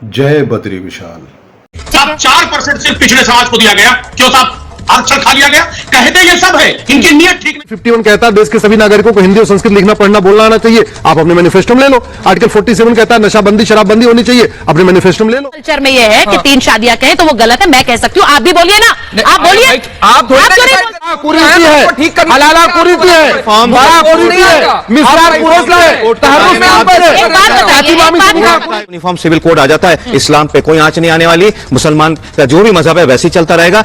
जय बद्री विशाल। 4% सिर्फ पिछड़े समाज को दिया गया। क्यों साहब? आरक्षण खा लिया गया। कहते ये सब है, इनकी नीयत ठीक नहीं। 51 कहता है देश के सभी नागरिकों को हिंदी और संस्कृत लिखना पढ़ना बोलना आना चाहिए, आप अपने मैनिफेस्टो में ले लो। आर्टिकल 47 कहता है नशाबंदी शराबबंदी होनी चाहिए, अपने मैनिफेस्टो में ले लो। कल्चर में ये है कि 3 शादियां कहें तो वो गलत है, मैं कह सकती हूँ, आप भी बोलिए ना, आप बोलिए। आप कुरीति है, हलाला कुरीति है, बड़ा कुरीति है, मिसरार पुरुष है, तहर्रुफ में आप है। यूनिफॉर्म सिविल कोड आ जाता है, इस्लाम पे कोई आंच नहीं आने वाली, मुसलमान का जो भी मजहब है वैसे ही चलता रहेगा।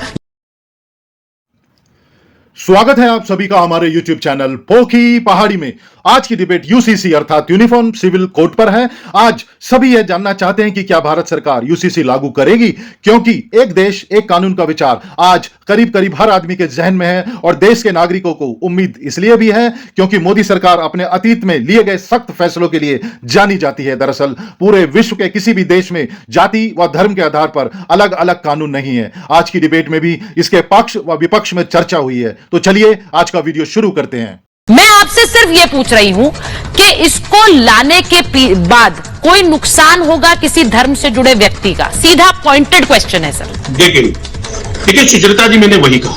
स्वागत है आप सभी का हमारे YouTube चैनल पोखी पहाड़ी में। आज की डिबेट यूसीसी अर्थात यूनिफॉर्म सिविल कोड पर है। आज सभी यह जानना चाहते हैं कि क्या भारत सरकार यूसीसी लागू करेगी, क्योंकि एक देश एक कानून का विचार आज करीब करीब हर आदमी के जहन में है और देश के नागरिकों को उम्मीद इसलिए भी है क्योंकि मोदी सरकार अपने अतीत में लिए गए सख्त फैसलों के लिए जानी जाती है। दरअसल पूरे विश्व के किसी भी देश में जाति व धर्म के आधार पर अलग अलग कानून नहीं है। आज की डिबेट में भी इसके पक्ष व विपक्ष में चर्चा हुई है, तो चलिए आज का वीडियो शुरू करते हैं। मैं आपसे सिर्फ ये पूछ रही हूं कि इसको लाने के बाद कोई नुकसान होगा किसी धर्म से जुड़े व्यक्ति का? सीधा पॉइंटेड क्वेश्चन है सर। देखिए सुचरिता जी, मैंने वही कहा,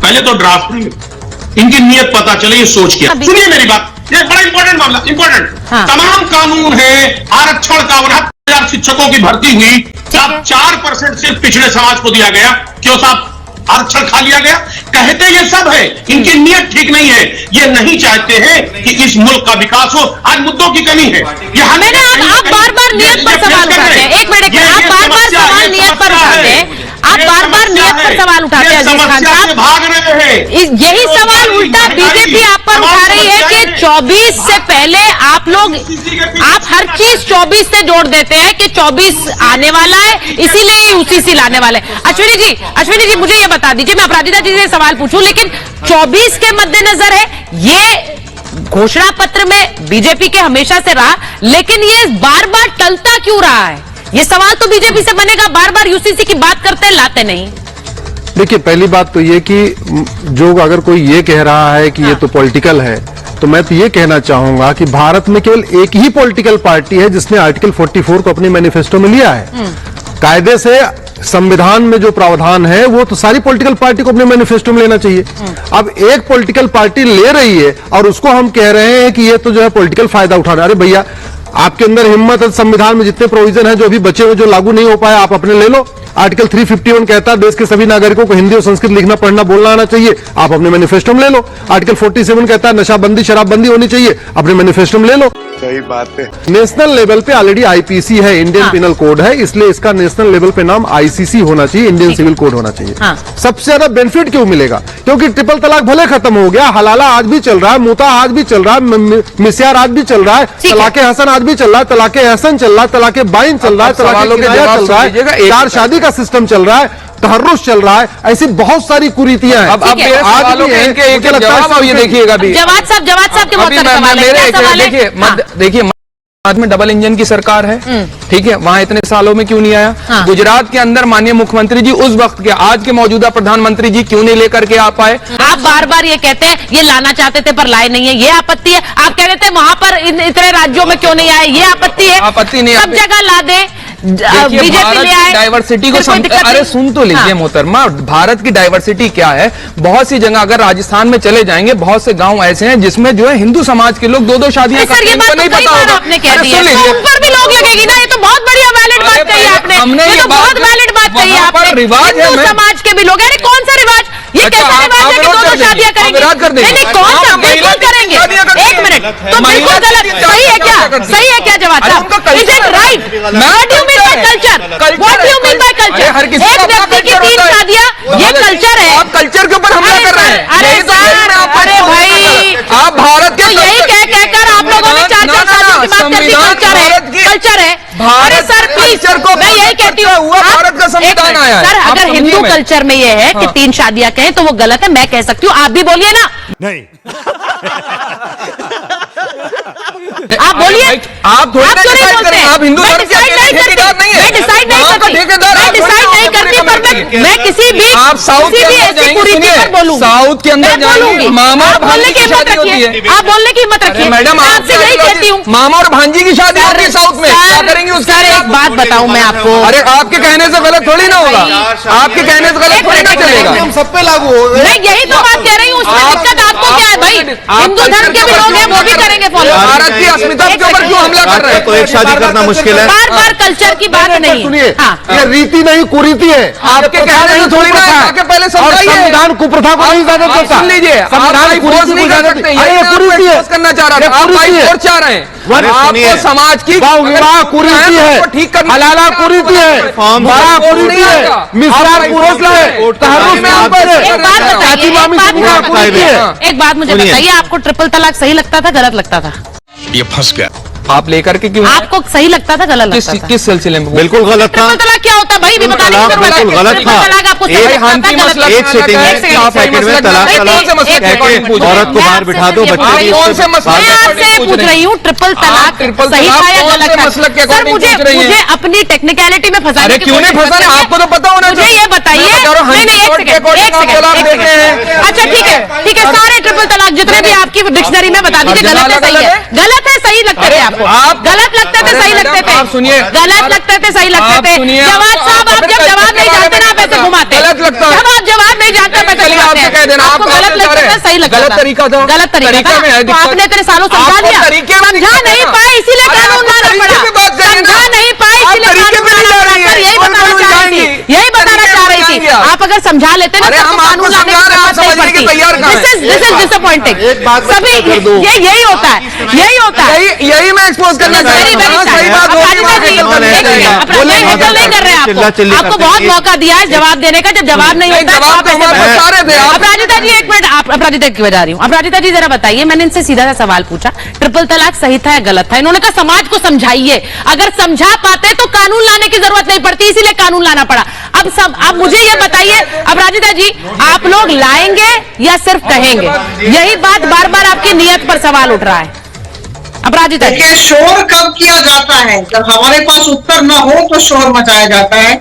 पहले तो ड्राफ्ट में इनकी नीयत पता चले, ये सोच किया। सुनिए मेरी बात, ये बड़ा इंपॉर्टेंट मामला, इंपॉर्टेंट। तमाम कानून है, आरक्षण का 69,000 शिक्षकों की भर्ती हुई, 4% सिर्फ पिछड़े समाज को दिया गया। क्यों साहब? आरक्षण खा लिया गया। कहते ये सब है, इनकी नीयत ठीक नहीं है, ये नहीं चाहते हैं कि इस मुल्क का विकास हो। आज मुद्दों की कमी है। ये हमें आप बार बार नीयत पर सवाल उठाते हैं। एक मिनट, आप बार बार सवाल नीयत पर उठाते हैं, आप बार बार नीयत पर सवाल उठाते हैं। अजीज खान साहब भाग रहे हैं। यही सवाल उल्टा बीजेपी आप पर उठा रही है कि 24 से पहले आप लोग, आप हर चीज 24 से जोड़ देते हैं कि 24 आने वाला है, इसीलिए यूसीसी लाने वाले हैं। अश्विनी जी मुझे ये बता दीजिए, मैं अपराजिता जी से सवाल पूछूं, लेकिन 24 के मद्देनजर है ये घोषणा पत्र में बीजेपी के हमेशा से रहा, लेकिन ये बार बार टलता क्यों रहा है? ये सवाल तो बीजेपी से बनेगा, बार बार यूसीसी की बात करते हैं, लाते नहीं। देखिए, पहली बात तो ये कि जो अगर कोई ये कह रहा है कि ये तो पॉलिटिकल है, तो मैं तो ये कहना चाहूंगा कि भारत में केवल एक ही पॉलिटिकल पार्टी है जिसने आर्टिकल 44 को अपने मैनिफेस्टो में लिया है। कायदे से संविधान में जो प्रावधान है वो तो सारी पॉलिटिकल पार्टी को अपने मैनिफेस्टो में लेना चाहिए। अब एक पॉलिटिकल पार्टी ले रही है और उसको हम कह रहे हैं कि ये तो जो है पॉलिटिकल फायदा उठा रहा है। अरे भैया, आपके अंदर हिम्मत है, संविधान में जितने प्रोविजन है जो अभी बचे हुए जो लागू नहीं हो पाए आप अपने ले लो। आर्टिकल 351 कहता है देश के सभी नागरिकों को हिंदी और संस्कृत लिखना पढ़ना बोलना आना चाहिए, आप अपने मैनिफेस्टो में ले लो। आर्टिकल 47 कहता है नशाबंदी शराबबंदी होनी चाहिए, अपने मैनिफेस्टो में ले लो। सही बात है। नेशनल लेवल पे ऑलरेडी आईपीसी है, इंडियन पिनल कोड है, इसलिए इसका नेशनल लेवल पे नाम आईसीसी होना चाहिए, इंडियन सिविल कोड होना चाहिए। सबसे ज्यादा बेनिफिट क्यों मिलेगा? क्योंकि ट्रिपल तलाक भले खत्म हो गया, हलाला आज भी चल रहा है, मुता आज भी चल रहा है, मिस्यार आज भी चल रहा है, तलाके हसन आज भी चल रहा है, तलाके हसन चल रहा है, तलाके बाइन चल रहा है, तलाके किराया चल रहा है, चार शादी का सिस्टम चल रहा है, तहर्रुश चल रहा है, ऐसी बहुत सारी कुरीतियां हैं। अब मेरे सवालों के इनके जवाब अब ये देखिएगा भी। जवाब साहब के बहुत सारे सवाल हैं। देखिए में डबल इंजन की सरकार है, ठीक है, वहां इतने सालों में क्यों नहीं आया? गुजरात के अंदर माननीय मुख्यमंत्री जी उस वक्त के, आज के मौजूदा प्रधानमंत्री जी क्यों नहीं लेकर के आ पाए? आप बार बार ये कहते हैं ये लाना चाहते थे पर लाए नहीं है, ये आपत्ति है। आप कह रहे थे वहां पर इतने राज्यों में क्यों नहीं आए, ये आपत्ति है। आपत्ति नहीं, सब जगह ला दे, बीजेपी ले आए, डाइवर्सिटी को अरे सुन तो लीजिए मोहतरमा, भारत की डाइवर्सिटी क्या है? बहुत सी जगह अगर राजस्थान में चले जाएंगे, बहुत से गांव ऐसे हैं जिसमें जो है हिंदू समाज के लोग 2-2 शादियां करते हैं, इनको नहीं पता होगा। आपने कह दिया ऊपर भी लोग लगेगी ना, ये तो बहुत बढ़िया वैलिड बात कही आपने, ये तो बहुत वैलिड बात कही आपने। रिवाज है, हिंदू समाज के भी लोग, अरे कौन सा रिवाज? ये कैसा रिवाज है कि 2-2 शादियां करेंगे? नहीं, कौन सा? बिल्कुल करेंगे। एक मिनट, तो बिल्कुल गलत, सही है क्या? सही है क्या जवाब साहब? Is it right? What do you mean by culture? What do you mean by culture? एक व्यक्ति की 3 शादियां, ये कल्चर है? आप कल्चर के ऊपर हमला कर रहे हैं। अरे सर, अरे भाई, आप भारत के यही कहकर आप लोगों ने 4 शादियों की बात कर दी। कल्चर है। अरे सर प्लीज, मैं यही कहती हूँ, भारत का संविधान आया है। सर अगर हिंदू कल्चर में ये है कि 3 शादियां कहें तो वो गलत है, मैं कह सकती हूँ, आप भी बोलिए ना। नहीं आप बोलिए। आप थोड़ी डिसाइड करें, आप हिंदू धर्म के ठेकेदार नहीं है। मैं डिसाइड नहीं करती, पर मैं मैं किसी भी आप साउथ के अंदर ऐसी जाएंगे, कुरीति सुनिए, पर बोलूंगी, साउथ के अंदर मैं जाएंगे, बोलूंगी। मामा और आप बोलने भांजी की की हिम्मत शादी होती रखिए, है। आप बोलने की हिम्मत रखिए। मैडम मैं आप आपसे यही कहती हूँ, मामा और भांजी की शादी होती है साउथ में, क्या करेंगे उसके सर साथ? एक बात बताऊं मैं आपको, अरे आपके कहने से गलत थोड़ी ना होगा, आपके कहने से गलत थोड़ी ना चलेगा। सब पे लागू हो मैं यही तो बात कह रही हूँ, उसमें दिक्कत आपको क्या है भाई? हिंदू धर्म के भी लोग हैं, वो भी करेंगे फॉलो। भारत की अस्मिता के ऊपर क्यों हमला कर रहे हैं? तो एक शादी करना मुश्किल है। बार बार कल्चर की बात नहीं सुनिए, है। हाँ, ये रीति नहीं कुरीति है। आपके कहने से थोड़ी ना है, आके पहले और समझाइए। संविधान कुप्रथा को नहीं इजाजत देता। सुन लीजिए, आप संविधान भाई कुरीति फोर्स को नहीं कर इजाजत सकते, देता। यही ये मैं कुरीति है, फोर्स करना चाह रहा ये था, आप भाई कुरीति है। फोर्स चाह रहे हैं, अरे सुनिए, आपको समाज की विवाह कुरीति है, ठीक करना, हलाला कुरीति है, बड़ा कुरीति है, मिसरार कुरीति है, तहर्रुफ में आप एक बात बताइए, जातिमामी एक बात से विवाह कुरीति है। एक बात मुझे बताइए, आपको ट्रिपल तलाक सही लगता था, गलत लगता था? ये फंस गया। आप लेकर के क्यों? आपको सही लगता था, गलत लगता था? किस सिलसिले में? बिल्कुल गलत था। ट्रिपल तलाक क्या होता है भाई? भी बताने की जरूरत है। बिल्कुल गलत ट्रिपल था। तलाक आपको सही एक लगता था, हंफी गलत मसला लगता एक सेटिंग एक में सेकंड, आप सेकंड में तलाक नहीं, तलाक एक सेकंड, कह के एक औरत को मैं बाहर आपसे बिठा दो, सिर्फ ये बच्चे भी कौन से उससे मसले मैं के आपसे अकॉर्डिंग पूछ रही हूँ, ट्रिपल तलाक ट्रिपल सही तलाक था या कौन गलत से था? मसलक के सर अकॉर्डिंग मुझे पूछ रही हैं? मुझे अपनी टेक्निकलिटी में फंसाने अरे की क्यों नहीं कोशिश फंसा रहे? मत करिए। आपको तो पता होना मुझे ये बताइए, मैं बता रहा हूँ, नहीं नहीं, एक हंसी सेकंड, कोर्ट के एक अकॉर्डिंग आप सेकंड, तलाक एक देते हैं। सेकंड। अच्छा ठीक है, सारे ट्रिपल तलाक जितने भी आपकी डिक्शनरी में बता दीजिए, गलत है, सही है, गलत है, सही लगते थे आपको? आप गलत लगते थे, सही लगते थे? आप सुनिए, गलत लगते थे, सही लगते आप थे? सुनिए, जवाब साहब, आप जब जवाब नहीं जानते ना, आप ऐसे घुमाते हैं। गलत लगता है। जब आप जवाब नहीं जानते, आप ऐसे चलिए घुमाते आपसे कह देना, हैं। आप आपको गलत लगता था, सही लगता था? गलत तरीका था, गलत तरीका तरीके में है था, तो दिक्कत। आपने इतने सालों समझा आपको लिया, तरीके में समझा दिक्कत है नहीं ना। पाए, इसीलिए अरे कानून आपको लाना तरीके पड़ा, की बात करिए ना। समझा नहीं पाए, आप इसीलिए तरीके कानून पे नहीं लाना जा पड़ा। रही सर, है, यही कौन बताना कानून चाह रही लाएंगी? थी, यही बताना तरीके चाह पे रही थी। जाएंगे आप। आप अगर समझा लेते ना, अरे तो हम कानून आपको लाने की समझा रहे हैं, आप जरूरत नहीं समझने के पड़ती। तैयार कहाँ हैं? This is disappointing। एक बात सभी कर दो। यही होता है, यही होता है। यही मैं एक्सपोज करना चाह वेरी रहा वेरी हूँ। सही बात होगी, अपराजिता वहाँ जी, हैंडल करना एक चाहिए। मिनट, अपना नहीं हैंडल नहीं कर रहे हैं चिल्ला चिल्ली आपको करते बहुत हैं। मौका दिया है जवाब देने का, जब जवाब नहीं होता है तो जवाब आप तो ऐसे हमारे बोलते हैं। सारे थे, आप- अपराजिता जी एक मिनट, आप अपराजिता की बजा रही हूँ। अपराजिता जी जरा बताइए, मैंने इनसे सीधा सा सवाल पूछा, ट्रिपल तलाक सही था या गलत था? इन्होंने कहा समाज को समझाइए, अगर समझा पाते तो कानून लाने की जरूरत नहीं पड़ती, इसीलिए कानून लाना पड़ा। अब मुझे ये बताइए अपराजिता जी, आप लोग लाएंगे या सिर्फ कहेंगे? यही बात बार बार आपकी नियत पर सवाल उठ रहा है अपराजिता जी। देखिए, शोर कब किया जाता है? जब हमारे पास उत्तर न हो तो शोर मचाया जाता है।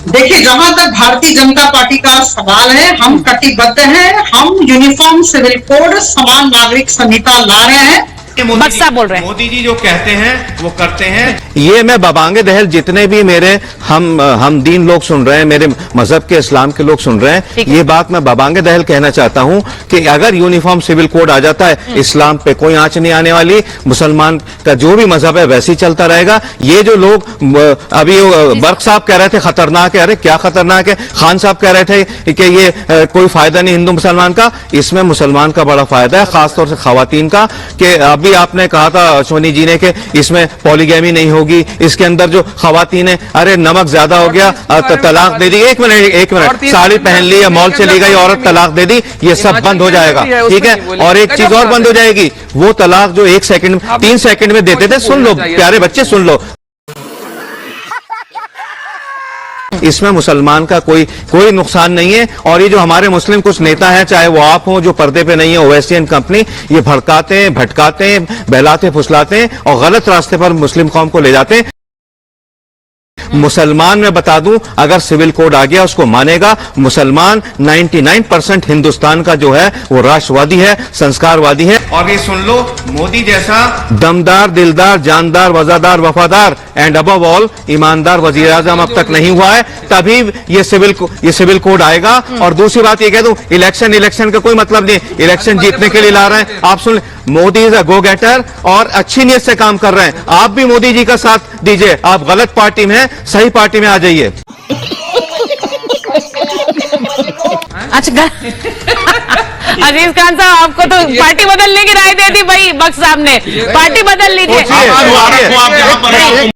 देखिए, जहां तक भारतीय जनता पार्टी का सवाल है, हम कटिबद्ध हैं। हम यूनिफॉर्म सिविल कोड, समान नागरिक संहिता ला रहे हैं। बक्सा बोल रहे हैं। मोदी जी जो कहते हैं वो करते हैं। ये मैं बबांगे दहल जितने भी मेरे हम दीन लोग सुन रहे हैं, मेरे मजहब के इस्लाम के लोग सुन रहे हैं, ये बात मैं बबांगे दहल कहना चाहता हूं कि अगर यूनिफॉर्म सिविल कोड आ जाता है, इस्लाम पे कोई आंच नहीं आने वाली, मुसलमान का जो भी मजहब है वैसे ही चलता रहेगा। ये जो लोग अभी बर्क साहब कह रहे थे खतरनाक है, अरे क्या खतरनाक है? खान साहब कह रहे थे कि ये कोई फायदा नहीं हिंदू मुसलमान का, इसमें मुसलमान का बड़ा फायदा है, खासतौर से खवातीन का। कि अभी आपने कहा था सोनी जी ने कि इसमें पॉलीगैमी नहीं होगी, इसके अंदर जो खवातीन है, अरे नमक ज्यादा हो गया तलाक दे दी। एक मिनट, साड़ी पहन ली या मॉल चली गई औरत तलाक दे दी, ये सब बंद हो जाएगा, ठीक है? और एक चीज और बंद हो जाएगी, वो तलाक जो 1 सेकंड 3 सेकंड में देते थे, सुन लो प्यारे बच्चे सुन लो, इसमें मुसलमान का कोई नुकसान नहीं है। और ये जो हमारे मुस्लिम कुछ नेता हैं, चाहे वो आप हो जो पर्दे पे नहीं है, ओवैसी एंड कंपनी, ये भड़काते हैं, भटकाते हैं, बहलाते फुसलाते हैं और गलत रास्ते पर मुस्लिम कौम को ले जाते हैं। मुसलमान मैं बता दूं, अगर सिविल कोड आ गया उसको मानेगा। मुसलमान 99% हिंदुस्तान का जो है वो राष्ट्रवादी है, संस्कारवादी है। और ये सुन लो, मोदी जैसा दमदार, दिलदार, जानदार, वफादार, वफादार एंड अबव ऑल ईमानदार वजीर आजम अब तक नहीं हुआ है, तभी ये सिविल कोड आएगा। और दूसरी बात ये कह दूं, इलेक्शन का कोई मतलब नहीं, इलेक्शन जीतने के लिए ला रहे हैं। आप सुन, मोदी इज अ गो गेटर और अच्छी नीयत से काम कर रहे हैं। आप भी मोदी जी का साथ दीजिए, आप गलत पार्टी में हैं, सही पार्टी में आ जाइए। अच्छा अजीज खान साहब, आपको तो पार्टी बदलने की राय दे दी भाई बख्श साहब ने, पार्टी बदल लीजिए। पूछिए। आप जहां पर